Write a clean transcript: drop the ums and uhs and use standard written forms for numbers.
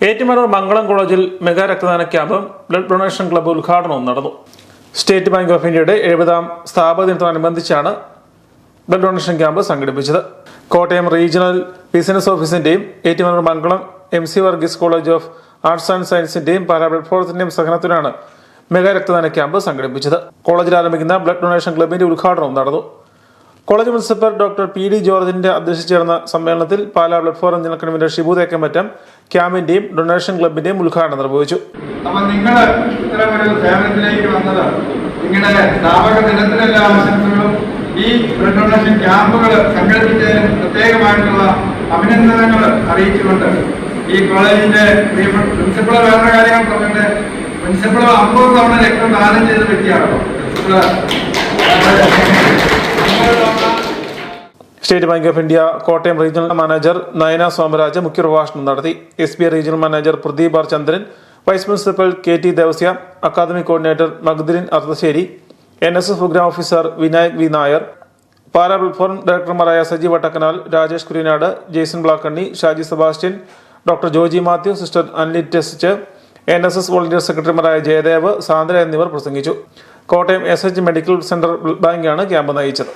ഏറ്റുമാനൂർ മംഗളം കോളേജിൽ മെഗാ രക്തദാന ക്യാമ്പും ബ്ലഡ് ഡൊണേഷൻ ക്ലബ്ബ് ഉദ്ഘാടനവും നടന്നു. സ്റ്റേറ്റ് ബാങ്ക് ഓഫ് ഇന്ത്യയുടെ 70ാം സ്ഥാപക ദിനത്തോടനുബന്ധിച്ചാണ് ബ്ലഡ് ഡൊണേഷൻ ക്യാമ്പ് സംഘടിപ്പിച്ചത്. കോട്ടയം റീജിയണൽ ബിസിനസ് ഓഫീസിന്റെയും Ettumanoor Mangalam MC Varghese college of arts and സയൻസിന്റെയും പാരാ ബ്ലഡ് ഫോറത്തിന്റെയും സഹകരണത്തിലാണ് മെഗാ രക്തദാന ക്യാമ്പ് സംഘടിപ്പിച്ചത്. കോളേജിൽ ആരംഭിക്കുന്ന ബ്ലഡ് ഡൊണേഷൻ ക്ലബിന്റെ ഉദ്ഘാടനവും നടന്നു. കോളേജ് പ്രിൻസിപ്പൽ ഡോക്ടർ PD ജോർജിന്റെ അധ്യക്ഷതയിൽ ചേർന്ന സമ്മേളനത്തിൽ Pala blood forum general convener Shibu Thekkemattam ക്യാമ്പിന്റെയും ഡൊണേഷൻ ക്ലബിന്റെയും ഉദ്ഘാടനം നിർവഹിച്ചു. നിങ്ങൾ ഇത്തരമൊരു സേവനത്തിലേക്ക് വന്നത് നിങ്ങളുടെ സ്ഥാപക ദിനത്തിലെല്ലാ ആശംസകളും ഈ ബ്ലഡ് ഡൊണേഷൻ ക്യാമ്പുകൾ സംഘടിപ്പിച്ചതിന് പ്രത്യേകമായിട്ടുള്ള അഭിനന്ദനങ്ങൾ അറിയിച്ചുകൊണ്ട് ഈ കോളേജിന്റെ പ്രിൻസിപ്പൾ വേറെ കാര്യങ്ങൾ പറഞ്ഞിട്ട് പ്രിൻസിപ്പൾ 50 തവണ രക്തം ദാനം ചെയ്ത വ്യക്തിയാണല്ലോ. State Bank of India Kottayam regional manager Nayana Somaraj മുഖ്യപ്രഭാഷണം നടത്തി. SBI regional manager Pradeep R Chandran, vice principal KT Devasya, academic coordinator Magdalin Arthassery, NSS programme officer Vinayak V Nair, Pala blood forum ഡയറക്ടർമാരായ സജി വട്ടക്കനാൽ, രാജേഷ് കുര്യനാട്, ജെയ്സൺ ബ്ലാക്കണ്ണി, ഷാജി സെബാസ്റ്റ്യൻ, ഡോക്ടർ ജോജി മാത്യു, സിസ്റ്റർ അൻലി ടെസ്റ്റ്, NSS വോളണ്ടിയർ സെക്രട്ടറിമാരായ ജയദേവ്, സാന്ദ്ര എന്നിവർ പ്രസംഗിച്ചു. Kottayam SH medical centre blood ബാങ്കാണ് ക്യാമ്പ് നയിച്ചത്.